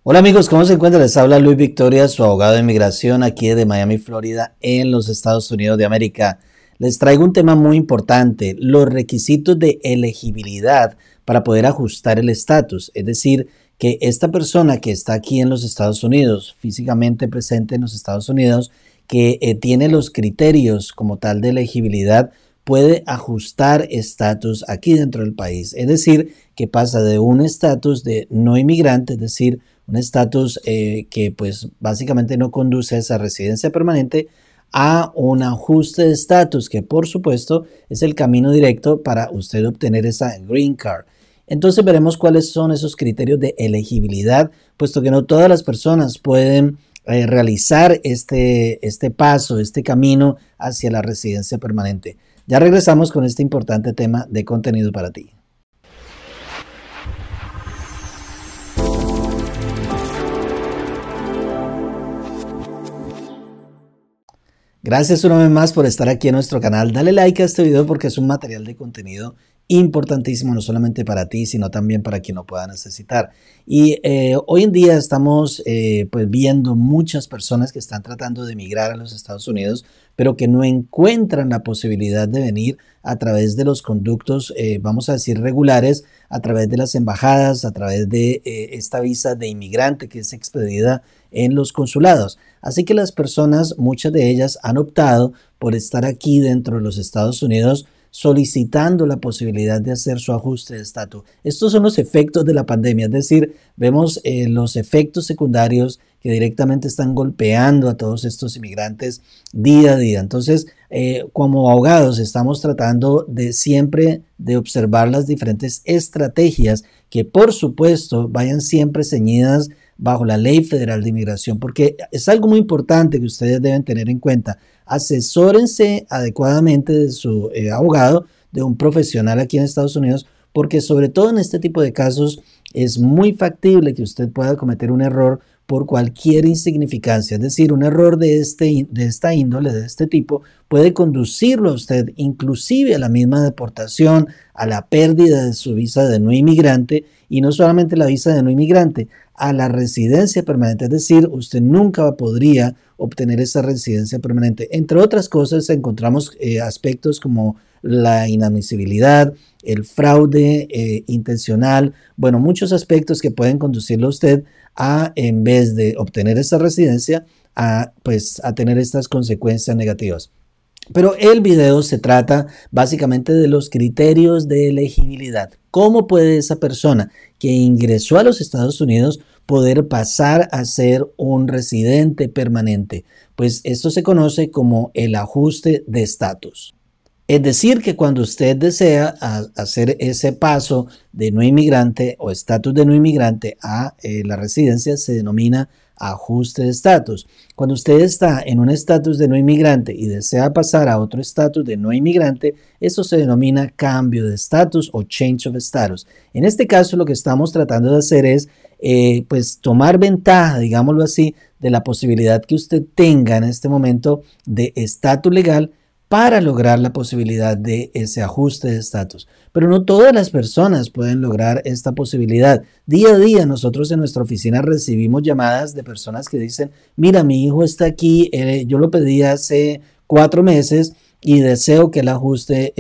Hola amigos, ¿cómo se encuentran? Les habla Luis Victoria, su abogado de inmigración aquí de Miami, Florida, en los Estados Unidos de América. Les traigo un tema muy importante, los requisitos de elegibilidad para poder ajustar el estatus. Es decir, que esta persona que está aquí en los Estados Unidos, físicamente presente en los Estados Unidos, que tiene los criterios como tal de elegibilidad, puede ajustar estatus aquí dentro del país. Es decir, que pasa de un estatus de no inmigrante, es decir, un estatus que pues básicamente no conduce a esa residencia permanente, a un ajuste de estatus que por supuesto es el camino directo para usted obtener esa green card. Entonces veremos cuáles son esos criterios de elegibilidad, puesto que no todas las personas pueden realizar este paso, este camino hacia la residencia permanente. Ya regresamos con este importante tema de contenido para ti. Gracias una vez más por estar aquí en nuestro canal. Dale like a este video porque es un material de contenido importantísimo, no solamente para ti, sino también para quien lo pueda necesitar. Y hoy en día estamos pues viendo muchas personas que están tratando de emigrar a los Estados Unidos, pero que no encuentran la posibilidad de venir a través de los conductos, vamos a decir, regulares, a través de las embajadas, a través de esta visa de inmigrante que es expedida en los consulados. Así que las personas, muchas de ellas, han optado por estar aquí dentro de los Estados Unidos solicitando la posibilidad de hacer su ajuste de estatus. Estos son los efectos de la pandemia, es decir, vemos los efectos secundarios que directamente están golpeando a todos estos inmigrantes día a día. Entonces, como abogados estamos tratando de siempre de observar las diferentes estrategias que por supuesto vayan siempre ceñidas bajo la Ley Federal de Inmigración, porque es algo muy importante que ustedes deben tener en cuenta. Asesórense adecuadamente de su abogado, de un profesional aquí en Estados Unidos, porque sobre todo en este tipo de casos es muy factible que usted pueda cometer un error por cualquier insignificancia, es decir, un error de esta índole, de este tipo, puede conducirlo a usted inclusive a la misma deportación, a la pérdida de su visa de no inmigrante, y no solamente la visa de no inmigrante, a la residencia permanente, es decir, usted nunca podría obtener esa residencia permanente. Entre otras cosas, encontramos aspectos como la inadmisibilidad, el fraude intencional, bueno, muchos aspectos que pueden conducirlo a usted a, en vez de obtener esa residencia, pues, a tener estas consecuencias negativas. Pero el video se trata básicamente de los criterios de elegibilidad. ¿Cómo puede esa persona que ingresó a los Estados Unidos poder pasar a ser un residente permanente? Pues esto se conoce como el ajuste de estatus. Es decir, que cuando usted desea hacer ese paso de no inmigrante o estatus de no inmigrante a la residencia, se denomina ajuste de estatus. Cuando usted está en un estatus de no inmigrante y desea pasar a otro estatus de no inmigrante, eso se denomina cambio de estatus o change of status. En este caso, lo que estamos tratando de hacer es pues tomar ventaja, digámoslo así, de la posibilidad que usted tenga en este momento de estatus legal para lograr la posibilidad de ese ajuste de estatus. Pero no todas las personas pueden lograr esta posibilidad. Día a día nosotros en nuestra oficina recibimos llamadas de personas que dicen, mira, mi hijo está aquí, yo lo pedí hace 4 meses y deseo que él ajuste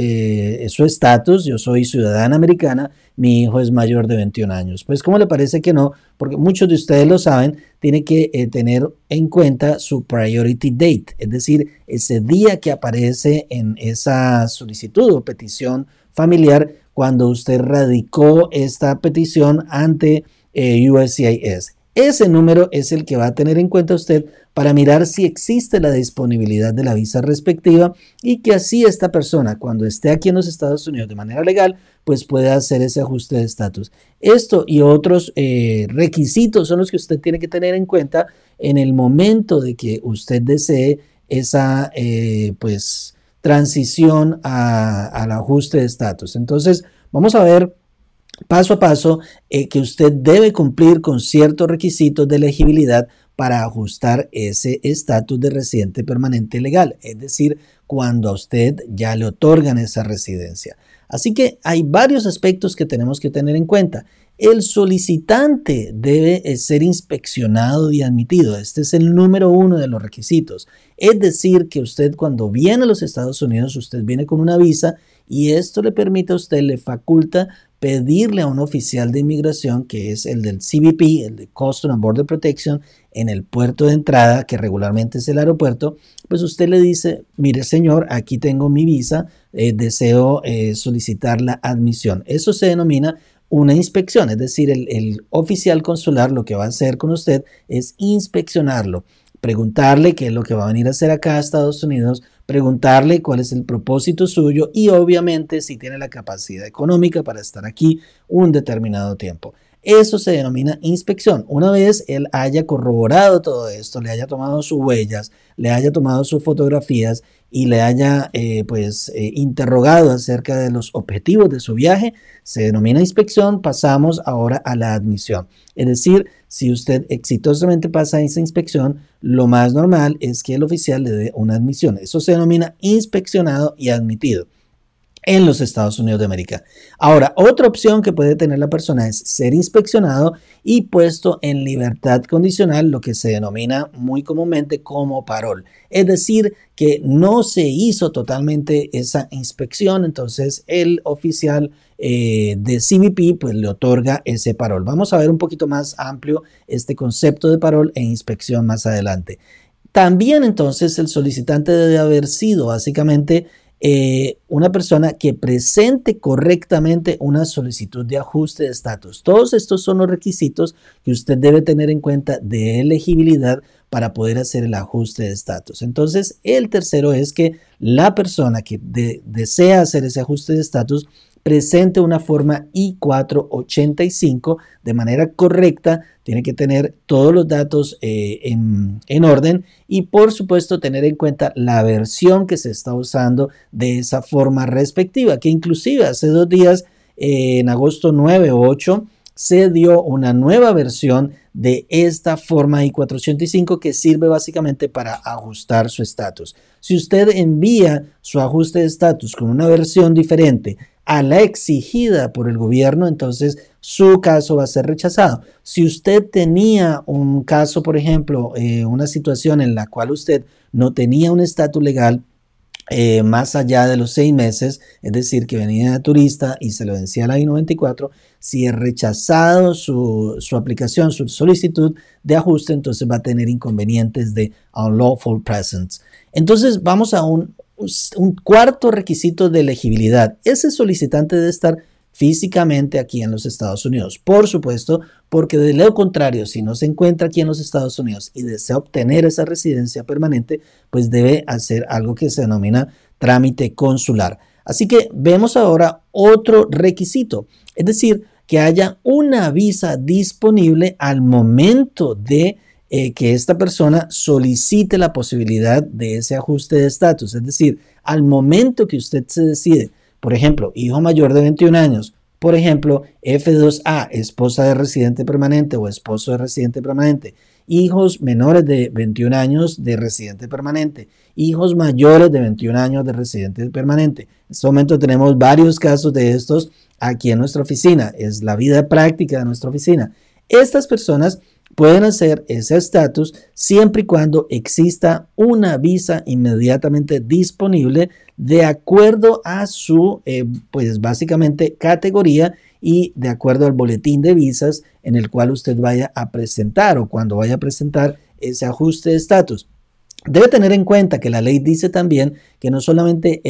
su estatus. Yo soy ciudadana americana, mi hijo es mayor de 21 años. Pues, ¿cómo le parece que no? Porque muchos de ustedes lo saben, tiene que tener en cuenta su priority date, es decir, ese día que aparece en esa solicitud o petición familiar cuando usted radicó esta petición ante USCIS. Ese número es el que va a tener en cuenta usted para mirar si existe la disponibilidad de la visa respectiva y que así esta persona, cuando esté aquí en los Estados Unidos de manera legal, pues pueda hacer ese ajuste de estatus. Esto y otros requisitos son los que usted tiene que tener en cuenta en el momento de que usted desee esa pues transición al ajuste de estatus. Entonces, vamos a ver paso a paso que usted debe cumplir con ciertos requisitos de elegibilidad para ajustar ese estatus de residente permanente legal, es decir, cuando a usted ya le otorgan esa residencia. Así que hay varios aspectos que tenemos que tener en cuenta. El solicitante debe ser inspeccionado y admitido. Este es el número 1 de los requisitos. Es decir, que usted cuando viene a los Estados Unidos, usted viene con una visa y esto le permite a usted, le faculta pedirle a un oficial de inmigración, que es el del CBP, el de Customs and Border Protection, en el puerto de entrada, que regularmente es el aeropuerto, pues usted le dice, mire señor, aquí tengo mi visa, deseo solicitar la admisión. Eso se denomina una inspección, es decir, el oficial consular lo que va a hacer con usted es inspeccionarlo, preguntarle qué es lo que va a venir a hacer acá a Estados Unidos, preguntarle cuál es el propósito suyo y obviamente si tiene la capacidad económica para estar aquí un determinado tiempo. Eso se denomina inspección. Una vez él haya corroborado todo esto, le haya tomado sus huellas, le haya tomado sus fotografías y le haya interrogado acerca de los objetivos de su viaje, se denomina inspección. Pasamos ahora a la admisión. Es decir, si usted exitosamente pasa esa inspección, lo más normal es que el oficial le dé una admisión. Eso se denomina inspeccionado y admitido en los Estados Unidos de América. Ahora, otra opción que puede tener la persona es ser inspeccionado y puesto en libertad condicional, lo que se denomina muy comúnmente como parol. Es decir, que no se hizo totalmente esa inspección, entonces el oficial de CBP pues le otorga ese parol. Vamos a ver un poquito más amplio este concepto de parol e inspección más adelante. También entonces el solicitante debe haber sido básicamente una persona que presente correctamente una solicitud de ajuste de estatus. Todos estos son los requisitos que usted debe tener en cuenta de elegibilidad para poder hacer el ajuste de estatus. Entonces, el tercero es que la persona que desea hacer ese ajuste de estatus presente una forma I-485 de manera correcta, tiene que tener todos los datos en orden y por supuesto tener en cuenta la versión que se está usando de esa forma respectiva, que inclusive hace 2 días, en agosto 9 o 8, se dio una nueva versión de esta forma I-485 que sirve básicamente para ajustar su estatus. Si usted envía su ajuste de estatus con una versión diferente a la exigida por el gobierno, entonces su caso va a ser rechazado. Si usted tenía un caso, por ejemplo, una situación en la cual usted no tenía un estatus legal más allá de los 6 meses, es decir, que venía de turista y se le vencía la I-94, si es rechazado su aplicación, su solicitud de ajuste, entonces va a tener inconvenientes de unlawful presence. Entonces vamos a un cuarto requisito de elegibilidad. Ese solicitante debe estar físicamente aquí en los Estados Unidos, por supuesto, porque de lo contrario, si no se encuentra aquí en los Estados Unidos y desea obtener esa residencia permanente, pues debe hacer algo que se denomina trámite consular. Así que vemos ahora otro requisito, es decir, que haya una visa disponible al momento de que esta persona solicite la posibilidad de ese ajuste de estatus, es decir, al momento que usted se decide, por ejemplo, hijo mayor de 21 años, por ejemplo, F2A, esposa de residente permanente o esposo de residente permanente, hijos menores de 21 años de residente permanente, hijos mayores de 21 años de residente permanente. En este momento tenemos varios casos de estos aquí en nuestra oficina, es la vida práctica de nuestra oficina. Estas personas pueden hacer ese estatus siempre y cuando exista una visa inmediatamente disponible de acuerdo a su, pues básicamente categoría y de acuerdo al boletín de visas en el cual usted vaya a presentar o cuando vaya a presentar ese ajuste de estatus. Debe tener en cuenta que la ley dice también que no solamente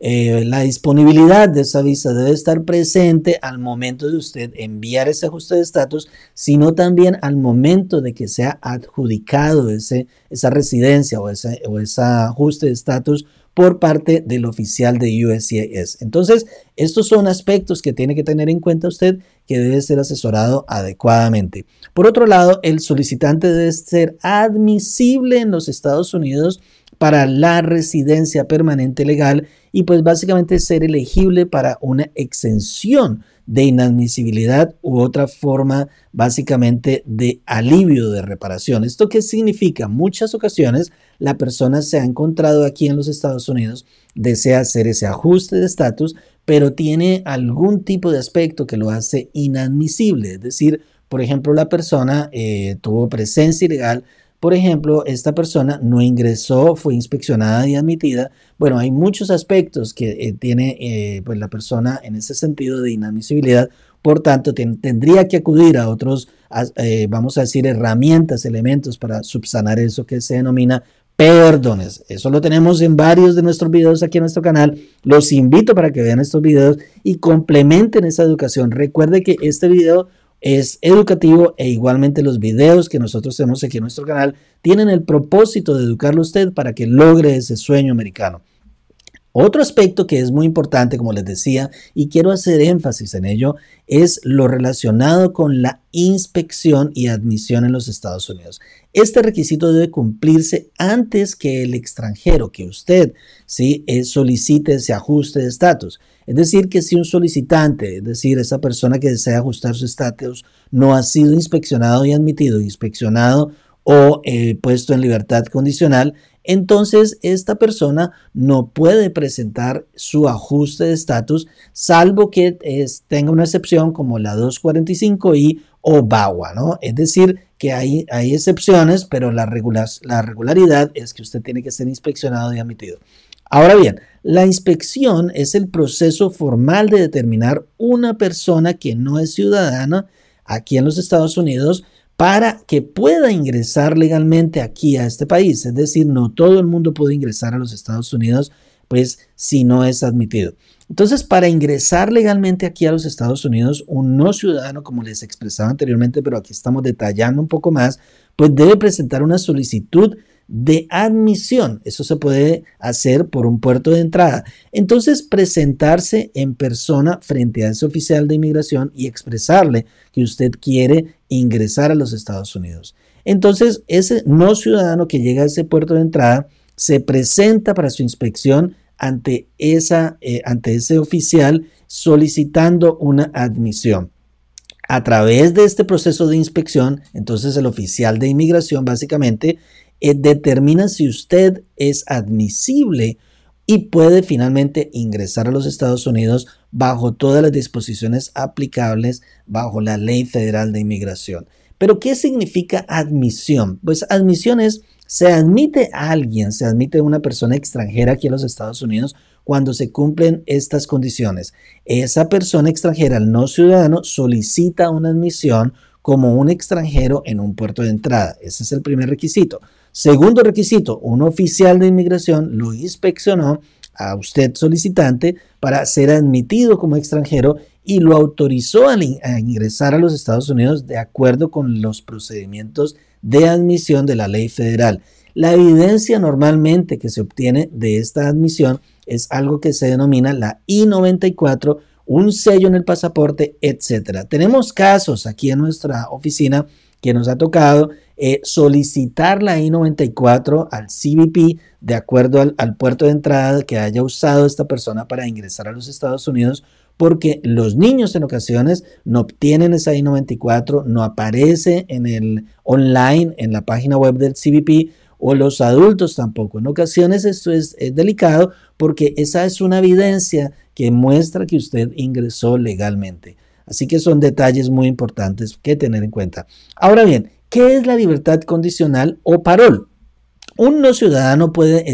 la disponibilidad de esa visa debe estar presente al momento de usted enviar ese ajuste de estatus, sino también al momento de que sea adjudicado esa residencia o ese ajuste de estatus por parte del oficial de USCIS. Entonces, estos son aspectos que tiene que tener en cuenta usted, que debe ser asesorado adecuadamente. Por otro lado, el solicitante debe ser admisible en los Estados Unidos para la residencia permanente legal y pues básicamente ser elegible para una exención de inadmisibilidad u otra forma básicamente de alivio de reparación. ¿Esto qué significa? Muchas ocasiones la persona se ha encontrado aquí en los Estados Unidos, desea hacer ese ajuste de estatus, pero tiene algún tipo de aspecto que lo hace inadmisible. Es decir, por ejemplo, la persona tuvo presencia ilegal. Por ejemplo, esta persona no ingresó, fue inspeccionada y admitida. Bueno, hay muchos aspectos que tiene pues la persona en ese sentido de inadmisibilidad. Por tanto, tendría que acudir a otros, vamos a decir, herramientas, elementos para subsanar eso que se denomina perdones. Eso lo tenemos en varios de nuestros videos aquí en nuestro canal. Los invito para que vean estos videos y complementen esa educación. Recuerde que este video es educativo e igualmente los videos que nosotros tenemos aquí en nuestro canal tienen el propósito de educarlo a usted para que logre ese sueño americano. Otro aspecto que es muy importante, como les decía, y quiero hacer énfasis en ello, es lo relacionado con la inspección y admisión en los Estados Unidos. Este requisito debe cumplirse antes que el extranjero, que usted ¿sí? Solicite ese ajuste de estatus. Es decir, que si un solicitante, es decir, esa persona que desea ajustar su estatus, no ha sido inspeccionado y admitido, inspeccionado o puesto en libertad condicional, entonces esta persona no puede presentar su ajuste de estatus, salvo que tenga una excepción como la 245I o VAWA, ¿no? Es decir, que hay excepciones, pero la regularidad es que usted tiene que ser inspeccionado y admitido. Ahora bien, la inspección es el proceso formal de determinar una persona que no es ciudadana aquí en los Estados Unidos para que pueda ingresar legalmente aquí a este país. Es decir, no todo el mundo puede ingresar a los Estados Unidos, pues si no es admitido. Entonces, para ingresar legalmente aquí a los Estados Unidos, un no ciudadano, como les expresaba anteriormente, pero aquí estamos detallando un poco más, pues debe presentar una solicitud de admisión. Eso se puede hacer por un puerto de entrada. Entonces, presentarse en persona frente a ese oficial de inmigración y expresarle que usted quiere ingresar a los Estados Unidos. Entonces, ese no ciudadano que llega a ese puerto de entrada se presenta para su inspección ante ese oficial solicitando una admisión. A través de este proceso de inspección, entonces el oficial de inmigración básicamente determina si usted es admisible y puede finalmente ingresar a los Estados Unidos bajo todas las disposiciones aplicables bajo la Ley Federal de Inmigración. ¿Pero qué significa admisión? Pues admisión es, se admite a alguien, se admite a una persona extranjera aquí en los Estados Unidos cuando se cumplen estas condiciones. Esa persona extranjera, el no ciudadano, solicita una admisión como un extranjero en un puerto de entrada. Ese es el primer requisito. Segundo requisito, un oficial de inmigración lo inspeccionó a usted solicitante para ser admitido como extranjero y lo autorizó a ingresar a los Estados Unidos de acuerdo con los procedimientos de admisión de la ley federal. La evidencia normalmente que se obtiene de esta admisión es algo que se denomina la I-94, un sello en el pasaporte, etc. Tenemos casos aquí en nuestra oficina que nos ha tocado solicitar la I-94 al CBP de acuerdo al puerto de entrada que haya usado esta persona para ingresar a los Estados Unidos, porque los niños en ocasiones no obtienen esa I-94, no aparece en el online, en la página web del CBP, o los adultos tampoco. En ocasiones esto es delicado porque esa es una evidencia que muestra que usted ingresó legalmente. Así que son detalles muy importantes que tener en cuenta. Ahora bien, ¿qué es la libertad condicional o parol? Un no ciudadano puede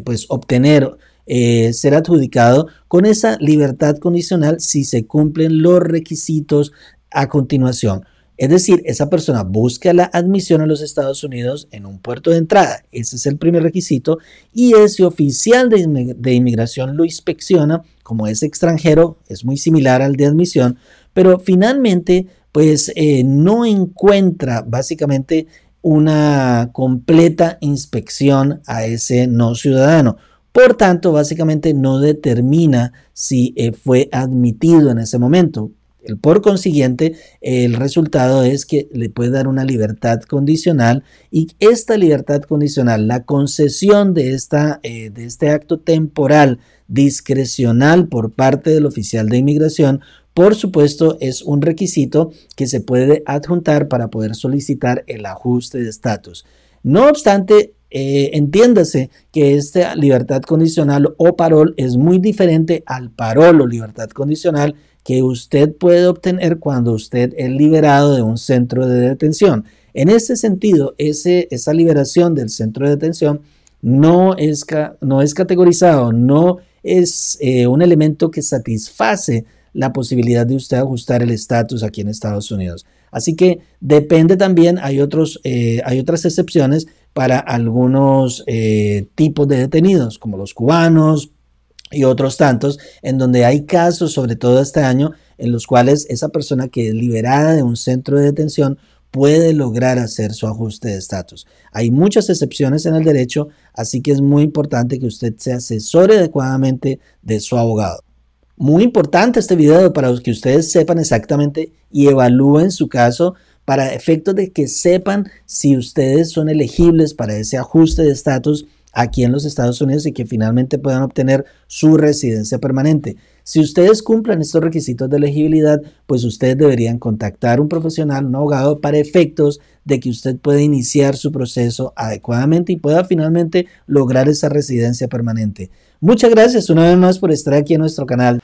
pues, obtener, ser adjudicado con esa libertad condicional si se cumplen los requisitos a continuación. Es decir, esa persona busca la admisión a los Estados Unidos en un puerto de entrada. Ese es el primer requisito. Y ese oficial de inmigración lo inspecciona. Como es extranjero, es muy similar al de admisión. Pero finalmente, pues no encuentra básicamente una completa inspección a ese no ciudadano. Por tanto, básicamente no determina si fue admitido en ese momento. Por consiguiente, el resultado es que le puede dar una libertad condicional y esta libertad condicional, la concesión de este acto temporal discrecional por parte del oficial de inmigración, por supuesto, es un requisito que se puede adjuntar para poder solicitar el ajuste de estatus. No obstante, entiéndase que esta libertad condicional o parol es muy diferente al parol o libertad condicional que usted puede obtener cuando usted es liberado de un centro de detención. En ese sentido, esa liberación del centro de detención no es categorizado, no es un elemento que satisface la posibilidad de usted ajustar el estatus aquí en Estados Unidos. Así que depende también, hay otras excepciones para algunos tipos de detenidos, como los cubanos y otros tantos, en donde hay casos, sobre todo este año, en los cuales esa persona que es liberada de un centro de detención puede lograr hacer su ajuste de estatus. Hay muchas excepciones en el derecho, así que es muy importante que usted se asesore adecuadamente de su abogado. Muy importante este video para que ustedes sepan exactamente y evalúen su caso para efectos de que sepan si ustedes son elegibles para ese ajuste de estatus aquí en los Estados Unidos y que finalmente puedan obtener su residencia permanente. Si ustedes cumplen estos requisitos de elegibilidad, pues ustedes deberían contactar a un profesional, un abogado, para efectos de que usted pueda iniciar su proceso adecuadamente y pueda finalmente lograr esa residencia permanente. Muchas gracias una vez más por estar aquí en nuestro canal.